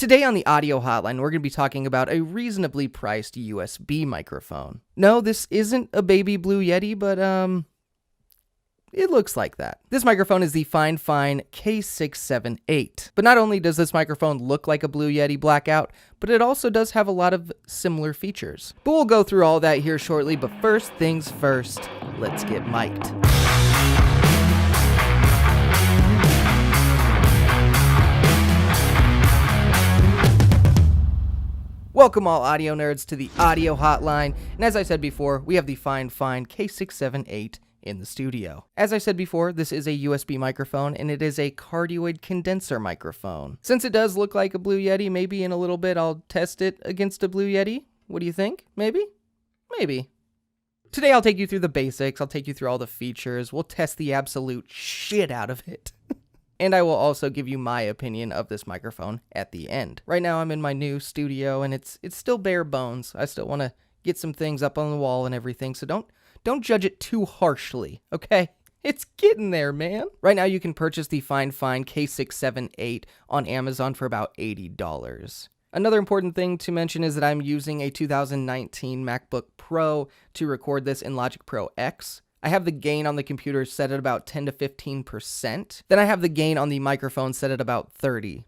Today on the audio hotline, we're going to be talking about a reasonably priced USB microphone. No, this isn't a baby Blue Yeti, but it looks like that. This microphone is the FiFine K678. But not only does this microphone look like a Blue Yeti blackout, but it also does have a lot of similar features. But we'll go through all that here shortly, but first things first, let's get mic'd. Welcome all audio nerds to the audio hotline, and as I said before, we have the FiFine K678 in the studio. As I said before, this is a USB microphone, and it is a cardioid condenser microphone. Since it does look like a Blue Yeti, maybe in a little bit I'll test it against a Blue Yeti. What do you think? Maybe? Maybe. Today I'll take you through the basics, I'll take you through all the features, we'll test the absolute shit out of it. And I will also give you my opinion of this microphone at the end. Right now I'm in my new studio and it's still bare bones. I still want to get some things up on the wall and everything, so don't judge it too harshly, okay? It's getting there, man. Right now you can purchase the FiFine K678 on Amazon for about $80. Another important thing to mention is that I'm using a 2019 MacBook Pro to record this in Logic Pro X. I have the gain on the computer set at about 10 to 15%. Then I have the gain on the microphone set at about 30%.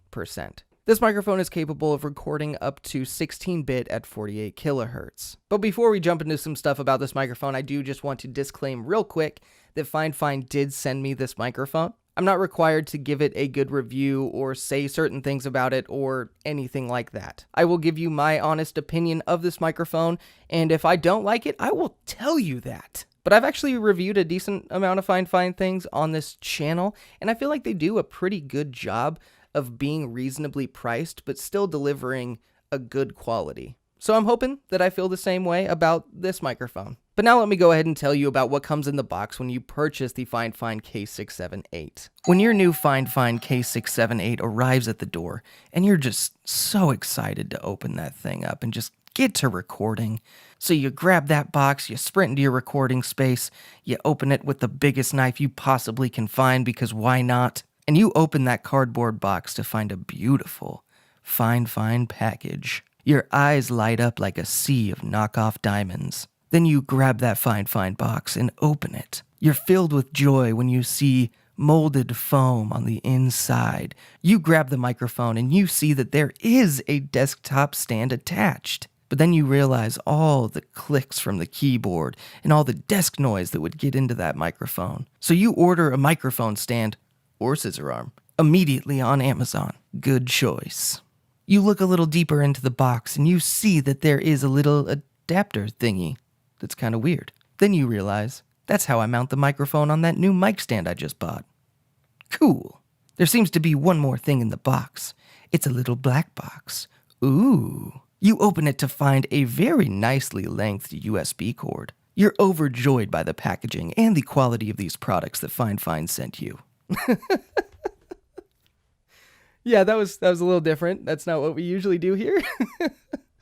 This microphone is capable of recording up to 16-bit at 48 kilohertz. But before we jump into some stuff about this microphone, I do just want to disclaim real quick that FiFine did send me this microphone. I'm not required to give it a good review or say certain things about it or anything like that. I will give you my honest opinion of this microphone, and if I don't like it, I will tell you that. But I've actually reviewed a decent amount of FiFine things on this channel, and I feel like they do a pretty good job of being reasonably priced, but still delivering a good quality. So I'm hoping that I feel the same way about this microphone. But now let me go ahead and tell you about what comes in the box when you purchase the FiFine K678. When your new FiFine K678 arrives at the door, and you're just so excited to open that thing up and just get to recording. So you grab that box, you sprint into your recording space, you open it with the biggest knife you possibly can find because why not? And you open that cardboard box to find a beautiful FiFine package. Your eyes light up like a sea of knockoff diamonds. Then you grab that FiFine box and open it. You're filled with joy when you see molded foam on the inside. You grab the microphone and you see that there is a desktop stand attached. But then you realize all the clicks from the keyboard and all the desk noise that would get into that microphone. So you order a microphone stand, or scissor arm, immediately on Amazon. Good choice. You look a little deeper into the box and you see that there is a little adapter thingy that's kind of weird. Then you realize that's how I mount the microphone on that new mic stand I just bought. Cool. There seems to be one more thing in the box. It's a little black box. Ooh. You open it to find a very nicely lengthed USB cord. You're overjoyed by the packaging and the quality of these products that FiFine sent you. Yeah, that was a little different. That's not what we usually do here.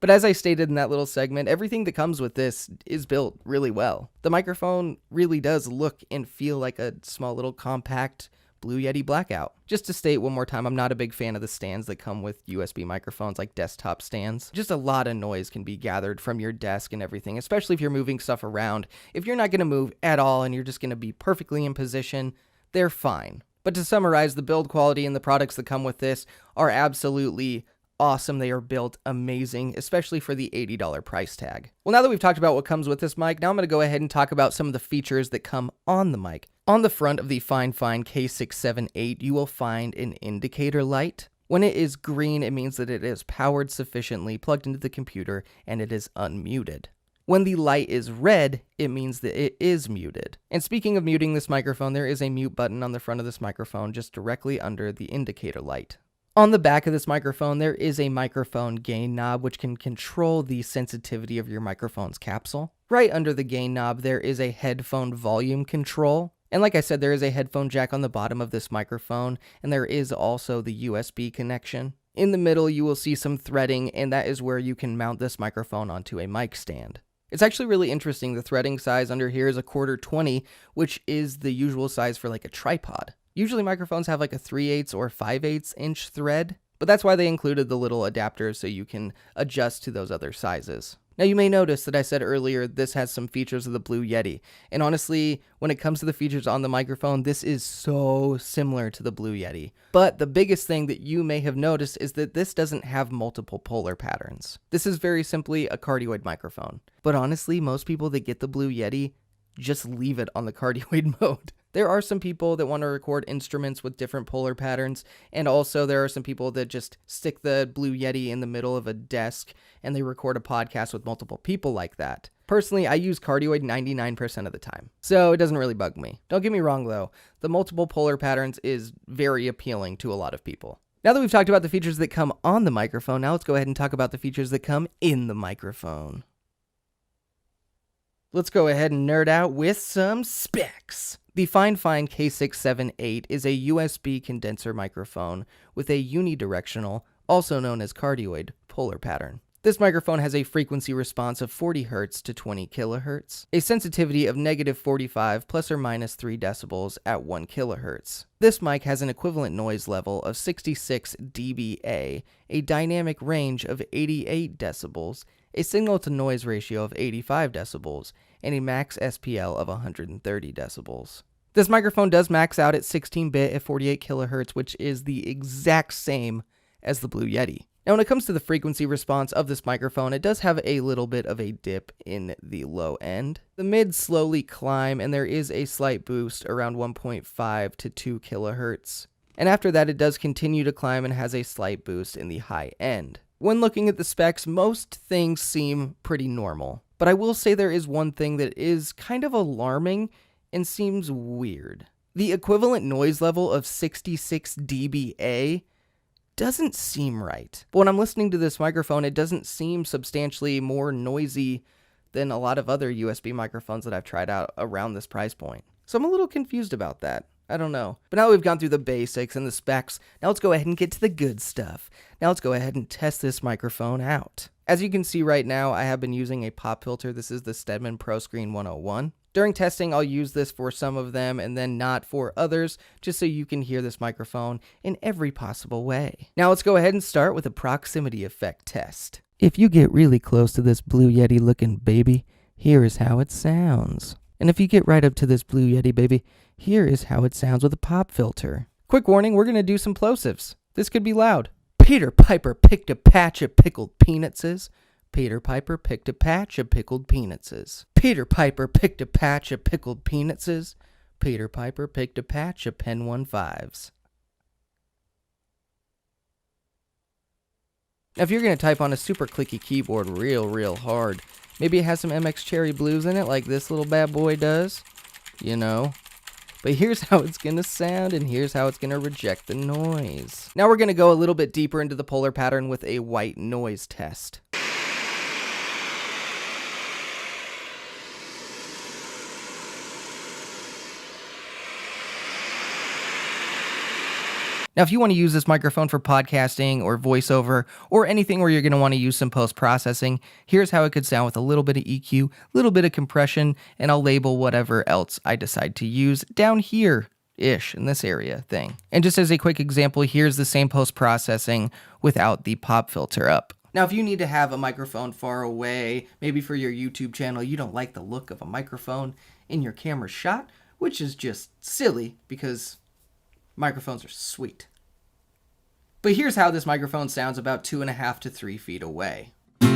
But as I stated in that little segment, everything that comes with this is built really well. The microphone really does look and feel like a small little compact Blue Yeti blackout. Just to state one more time, I'm not a big fan of the stands that come with USB microphones, like desktop stands. Just a lot of noise can be gathered from your desk and everything, especially if you're moving stuff around. If you're not going to move at all and you're just going to be perfectly in position, they're fine. But to summarize, the build quality and the products that come with this are absolutely awesome. They are built amazing, especially for the $80 price tag. Well, now that we've talked about what comes with this mic, now I'm going to go ahead and talk about some of the features that come on the mic. On the front of the FiFine K678, you will find an indicator light. When it is green, it means that it is powered sufficiently, plugged into the computer, and it is unmuted. When the light is red, it means that it is muted. And speaking of muting this microphone, there is a mute button on the front of this microphone just directly under the indicator light. On the back of this microphone, there is a microphone gain knob which can control the sensitivity of your microphone's capsule. Right under the gain knob, there is a headphone volume control. And like I said, there is a headphone jack on the bottom of this microphone, and there is also the USB connection. In the middle, you will see some threading, and that is where you can mount this microphone onto a mic stand. It's actually really interesting. The threading size under here is a 1/4-20, which is the usual size for like a tripod. Usually microphones have like a 3/8 or 5/8 inch thread, But that's why they included the little adapters so you can adjust to those other sizes. Now you may notice that I said earlier this has some features of the Blue Yeti, and honestly, when it comes to the features on the microphone, this is so similar to the Blue Yeti. But the biggest thing that you may have noticed is that this doesn't have multiple polar patterns. This is very simply a cardioid microphone. But honestly, most people that get the Blue Yeti just leave it on the cardioid mode. There are some people that want to record instruments with different polar patterns, and also there are some people that just stick the Blue Yeti in the middle of a desk and they record a podcast with multiple people like that. Personally, I use cardioid 99% of the time, so it doesn't really bug me. Don't get me wrong though, the multiple polar patterns is very appealing to a lot of people. Now that we've talked about the features that come on the microphone, now let's go ahead and talk about the features that come in the microphone. Let's go ahead and nerd out with some specs. The FiFine K678 is a USB condenser microphone with a unidirectional, also known as cardioid, polar pattern. This microphone has a frequency response of 40 Hz to 20 kHz, a sensitivity of -45 plus or minus 3 decibels at 1 kHz. This mic has an equivalent noise level of 66 dBA, a dynamic range of 88 decibels, a signal-to-noise ratio of 85 decibels, and a max SPL of 130 decibels. This microphone does max out at 16-bit at 48 kHz, which is the exact same as the Blue Yeti. Now, when it comes to the frequency response of this microphone, it does have a little bit of a dip in the low end. The mids slowly climb, and there is a slight boost around 1.5 to 2 kHz. And after that, it does continue to climb and has a slight boost in the high end. When looking at the specs, most things seem pretty normal. But I will say there is one thing that is kind of alarming and seems weird. The equivalent noise level of 66 dBA doesn't seem right. But when I'm listening to this microphone, it doesn't seem substantially more noisy than a lot of other USB microphones that I've tried out around this price point. So I'm a little confused about that. I don't know. But now that we've gone through the basics and the specs, now let's go ahead and get to the good stuff. Now let's go ahead and test this microphone out. As you can see right now, I have been using a pop filter. This is the Stedman ProScreen 101. During testing, I'll use this for some of them and then not for others, just so you can hear this microphone in every possible way. Now let's go ahead and start with a proximity effect test. If you get really close to this Blue Yeti looking baby, here is how it sounds. And if you get right up to this Blue Yeti baby, here is how it sounds with a pop filter. Quick warning, we're going to do some plosives. This could be loud. Peter Piper picked a patch of pickled peanutses. Peter Piper picked a patch of pickled peanutses. Peter Piper picked a patch of pickled peanutses. Peter Piper picked a patch of Pen 15s. Now if you're going to type on a super clicky keyboard real hard, maybe it has some MX Cherry Blues in it like this little bad boy does, you know. But here's how it's going to sound, and here's how it's going to reject the noise. Now we're going to go a little bit deeper into the polar pattern with a white noise test. Now, if you want to use this microphone for podcasting or voiceover or anything where you're going to want to use some post-processing, here's how it could sound with a little bit of EQ, a little bit of compression, and I'll label whatever else I decide to use down here-ish in this area thing. And just as a quick example, here's the same post-processing without the pop filter up. Now, if you need to have a microphone far away, maybe for your YouTube channel, you don't like the look of a microphone in your camera shot, which is just silly because microphones are sweet. But here's how this microphone sounds about 2.5 to 3 feet away. I'm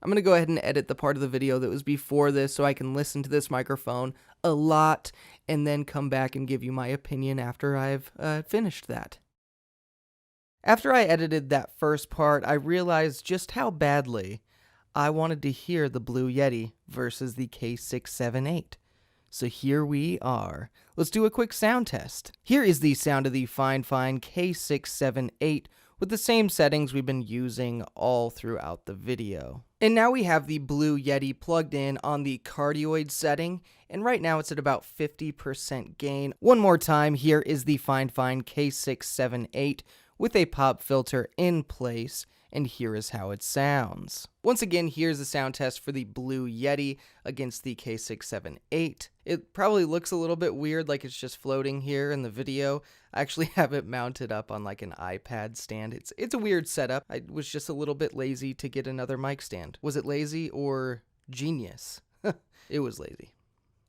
going to go ahead and edit the part of the video that was before this so I can listen to this microphone a lot and then come back and give you my opinion after I've finished that. After I edited that first part, I realized just how badly I wanted to hear the Blue Yeti versus the K678. So here we are. Let's do a quick sound test. Here is the sound of the FiFine K678 with the same settings we've been using all throughout the video. And now we have the Blue Yeti plugged in on the cardioid setting, and right now it's at about 50% gain. One more time, here is the FiFine K678 with a pop filter in place, and here is how it sounds. Once again, here's the sound test for the Blue Yeti against the K678. It probably looks a little bit weird, like it's just floating here in the video. I actually have it mounted up on like an iPad stand. It's a weird setup. I was just a little bit lazy to get another mic stand. Was it lazy or genius? It was lazy.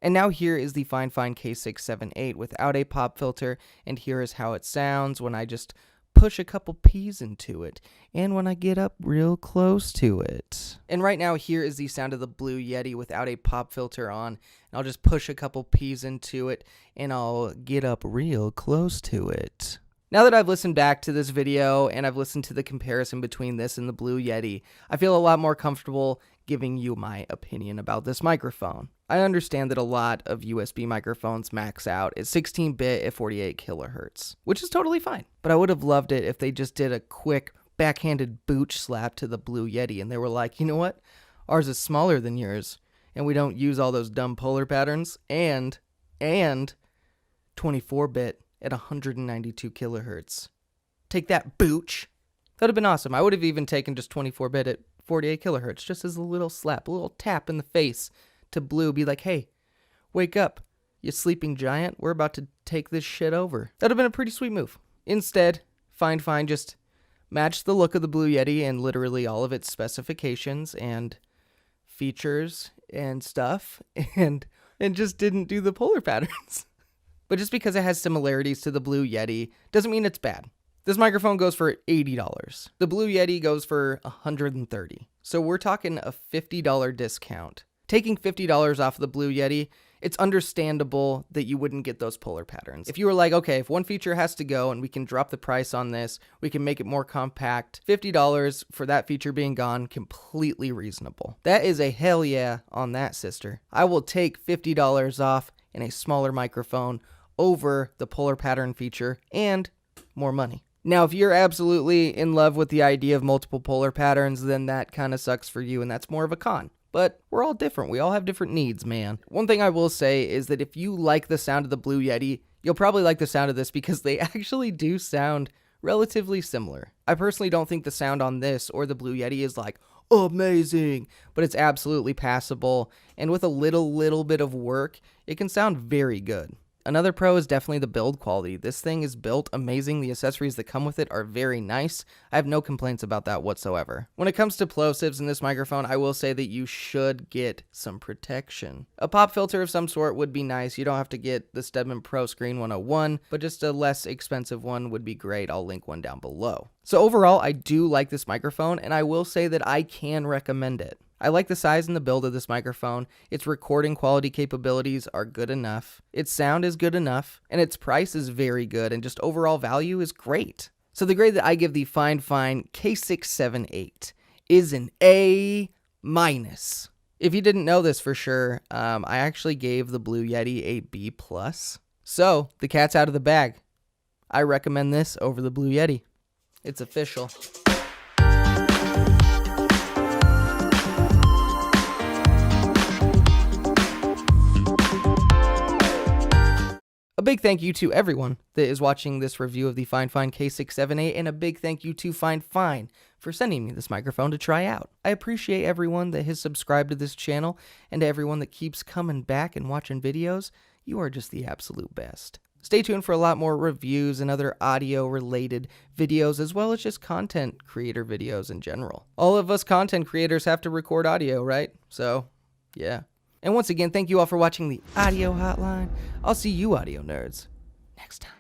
And now here is the FiFine K678 without a pop filter, and here is how it sounds when I just push a couple P's into it, and when I get up real close to it. And right now here is the sound of the Blue Yeti without a pop filter on, and I'll just push a couple P's into it, and I'll get up real close to it. Now that I've listened back to this video, and I've listened to the comparison between this and the Blue Yeti, I feel a lot more comfortable giving you my opinion about this microphone. I understand that a lot of USB microphones max out at 16-bit at 48 kilohertz, which is totally fine. But I would have loved it if they just did a quick backhanded booch slap to the Blue Yeti and they were like, you know what? Ours is smaller than yours, and we don't use all those dumb polar patterns, and 24-bit at 192 kilohertz. Take that, booch. That would have been awesome. I would have even taken just 24-bit at 48 kilohertz, just as a little slap, a little tap in the face to Blue, be like, hey, wake up, you sleeping giant, we're about to take this shit over. That would have been a pretty sweet move. Instead, FiFine just matched the look of the Blue Yeti and literally all of its specifications and features and stuff, and just didn't do the polar patterns. But just because it has similarities to the Blue Yeti doesn't mean it's bad. This microphone goes for $80. The Blue Yeti goes for $130. So we're talking a $50 discount. Taking $50 off the Blue Yeti, it's understandable that you wouldn't get those polar patterns. If you were like, okay, if one feature has to go and we can drop the price on this, we can make it more compact, $50 for that feature being gone, completely reasonable. That is a hell yeah on that, sister. I will take $50 off in a smaller microphone over the polar pattern feature and more money. Now, if you're absolutely in love with the idea of multiple polar patterns, then that kind of sucks for you, and that's more of a con. But we're all different. We all have different needs, man. One thing I will say is that if you like the sound of the Blue Yeti, you'll probably like the sound of this because they actually do sound relatively similar. I personally don't think the sound on this or the Blue Yeti is like amazing, but it's absolutely passable, and with a little bit of work, it can sound very good. Another pro is definitely the build quality. This thing is built amazing. The accessories that come with it are very nice. I have no complaints about that whatsoever. When it comes to plosives in this microphone, I will say that you should get some protection. A pop filter of some sort would be nice. You don't have to get the Stedman Pro Screen 101, but just a less expensive one would be great. I'll link one down below. So overall, I do like this microphone, and I will say that I can recommend it. I like the size and the build of this microphone. Its recording quality capabilities are good enough. Its sound is good enough, and its price is very good, and just overall value is great. So the grade that I give the FiFine K678 is an A-. If you didn't know this for sure, I actually gave the Blue Yeti a B+. So the cat's out of the bag. I recommend this over the Blue Yeti. It's official. A big thank you to everyone that is watching this review of the FiFine K678, and a big thank you to FiFine for sending me this microphone to try out. I appreciate everyone that has subscribed to this channel, and to everyone that keeps coming back and watching videos. You are just the absolute best. Stay tuned for a lot more reviews and other audio-related videos, as well as just content creator videos in general. All of us content creators have to record audio, right? So, yeah. And once again, thank you all for watching the Audio Hotline. I'll see you audio nerds next time.